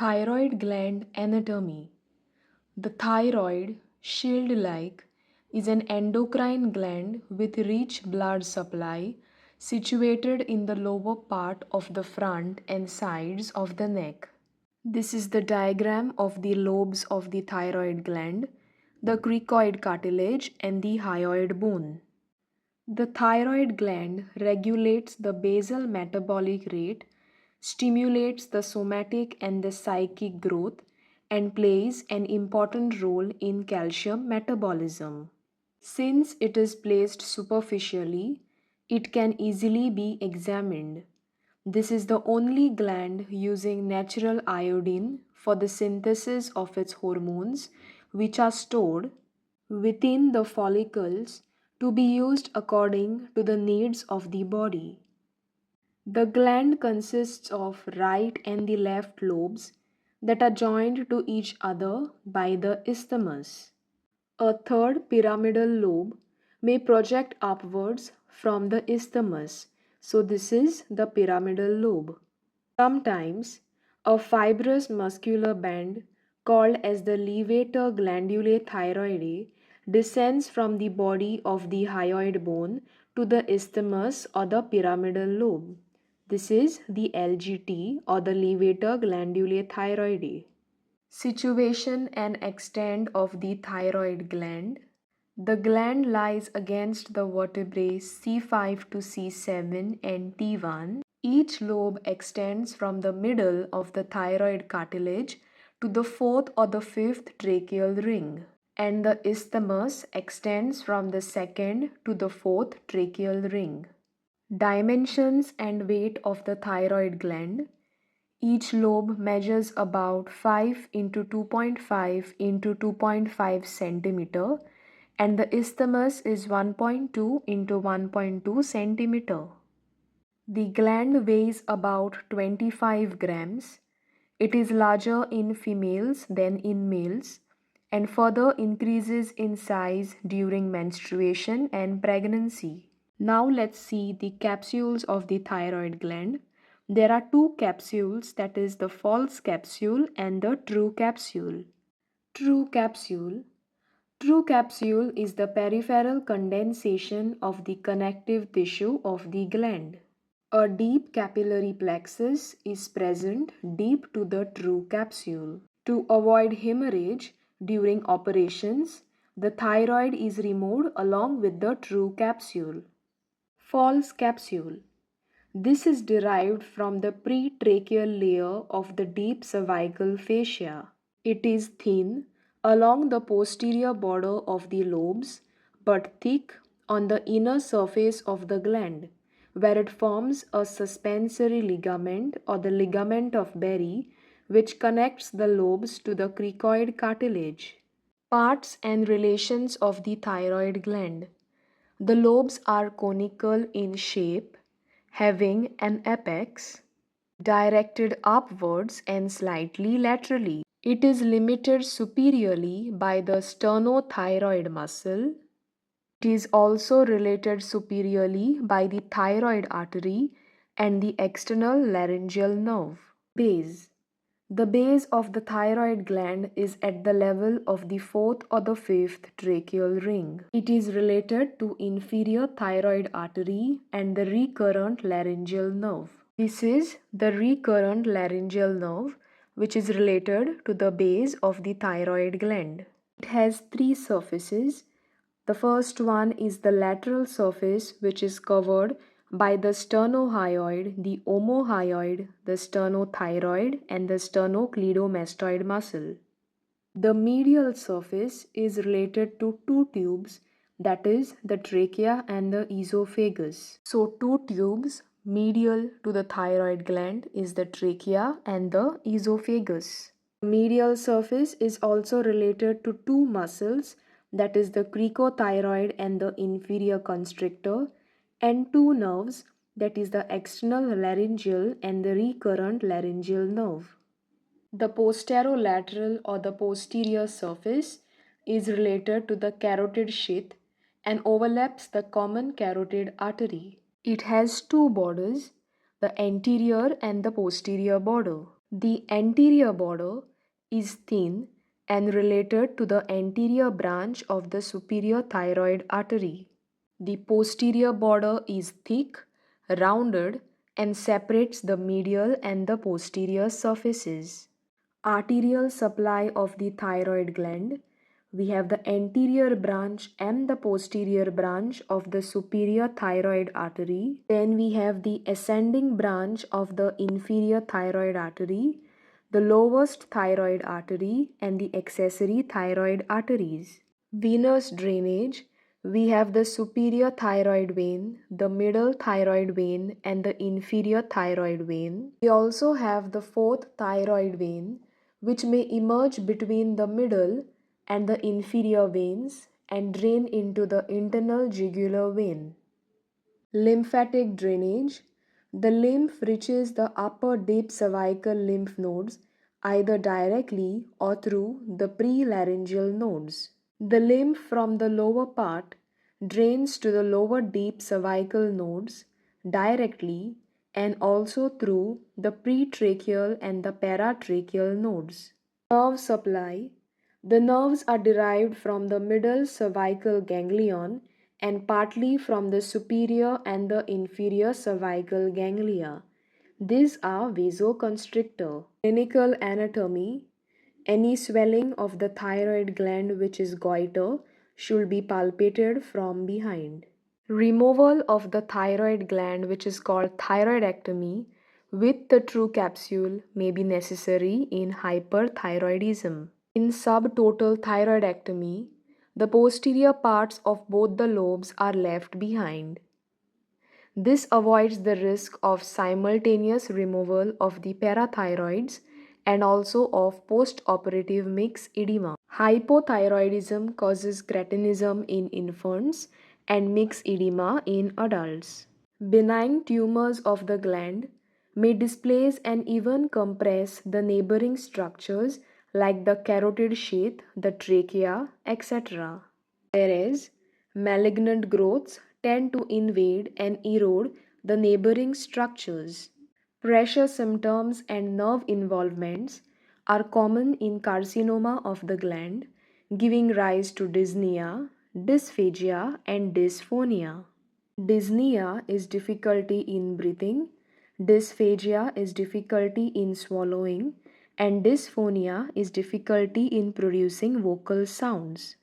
Thyroid gland anatomy. The thyroid, shield-like, is an endocrine gland with rich blood supply situated in the lower part of the front and sides of the neck. This is the diagram of the lobes of the thyroid gland, the cricoid cartilage, and the hyoid bone. The thyroid gland regulates the basal metabolic rate, stimulates the somatic and the psychic growth, and plays an important role in calcium metabolism. Since it is placed superficially, it can easily be examined. This is the only gland using natural iodine for the synthesis of its hormones, which are stored within the follicles to be used according to the needs of the body. The gland consists of right and the left lobes that are joined to each other by the isthmus. A third pyramidal lobe may project upwards from the isthmus, so this is the pyramidal lobe. Sometimes a fibrous muscular band called as the levator glandulae thyroidae descends from the body of the hyoid bone to the isthmus or the pyramidal lobe. This is the LGT or the levator glandulae thyroidae. Situation and extent of the thyroid gland. The gland lies against the vertebrae C5 to C7 and T1. Each lobe extends from the middle of the thyroid cartilage to the fourth or the fifth tracheal ring, and the isthmus extends from the second to the fourth tracheal ring. Dimensions and weight of the thyroid gland. Each lobe measures about 5 into 2.5 into 2.5 centimeter, and the isthmus is 1.2 into 1.2 centimeter. The gland weighs about 25 grams. It is larger in females than in males and further increases in size during menstruation and pregnancy. Now let's see the capsules of the thyroid gland. There are two capsules, that is the false capsule and the true capsule. True capsule. True capsule is the peripheral condensation of the connective tissue of the gland. A deep capillary plexus is present deep to the true capsule. To avoid hemorrhage during operations, the thyroid is removed along with the true capsule. False capsule. This is derived from the pretracheal layer of the deep cervical fascia. It is thin along the posterior border of the lobes but thick on the inner surface of the gland, where it forms a suspensory ligament or the ligament of Berry, which connects the lobes to the cricoid cartilage. Parts and relations of the thyroid gland. The lobes are conical in shape, having an apex directed upwards and slightly laterally. It is limited superiorly by the sternothyroid muscle. It is also related superiorly by the thyroid artery and the external laryngeal nerve. Base. The base of the thyroid gland is at the level of the fourth or the fifth tracheal ring. It is related to inferior thyroid artery and the recurrent laryngeal nerve. This is the recurrent laryngeal nerve, which is related to the base of the thyroid gland. It has three surfaces. The first one is the lateral surface, which is covered by the sternohyoid, the omohyoid, the sternothyroid, and the sternocleidomastoid muscle. The medial surface is related to two tubes, that is the trachea and the esophagus. So two tubes medial to the thyroid gland is the trachea and the esophagus. The medial surface is also related to two muscles, that is the cricothyroid and the inferior constrictor, and two nerves, that is the external laryngeal and the recurrent laryngeal nerve. The posterolateral or the posterior surface is related to the carotid sheath and overlaps the common carotid artery. It has two borders, the anterior and the posterior border. The anterior border is thin and related to the anterior branch of the superior thyroid artery. The posterior border is thick, rounded, and separates the medial and the posterior surfaces. Arterial supply of the thyroid gland. We have the anterior branch and the posterior branch of the superior thyroid artery. Then we have the ascending branch of the inferior thyroid artery, the lowest thyroid artery, and the accessory thyroid arteries. Venous drainage. We have the superior thyroid vein, the middle thyroid vein, and the inferior thyroid vein. We also have the fourth thyroid vein, which may emerge between the middle and the inferior veins and drain into the internal jugular vein. Lymphatic drainage. The lymph reaches the upper deep cervical lymph nodes either directly or through the prelaryngeal nodes. The lymph from the lower part drains to the lower deep cervical nodes directly and also through the pretracheal and the paratracheal nodes. Nerve supply. The nerves are derived from the middle cervical ganglion and partly from the superior and the inferior cervical ganglia. These are vasoconstrictor. Clinical anatomy. Any swelling of the thyroid gland which is goiter should be palpated from behind. Removal of the thyroid gland, which is called thyroidectomy, with the true capsule may be necessary in hyperthyroidism. In subtotal thyroidectomy, the posterior parts of both the lobes are left behind. This avoids the risk of simultaneous removal of the parathyroids and also of post-operative mixed edema. Hypothyroidism causes cretinism in infants and mixed edema in adults. Benign tumors of the gland may displace and even compress the neighboring structures like the carotid sheath, the trachea, etc. Whereas malignant growths tend to invade and erode the neighboring structures. Pressure symptoms and nerve involvements are common in carcinoma of the gland, giving rise to dyspnea, dysphagia, and dysphonia. Dyspnea is difficulty in breathing, dysphagia is difficulty in swallowing, and dysphonia is difficulty in producing vocal sounds.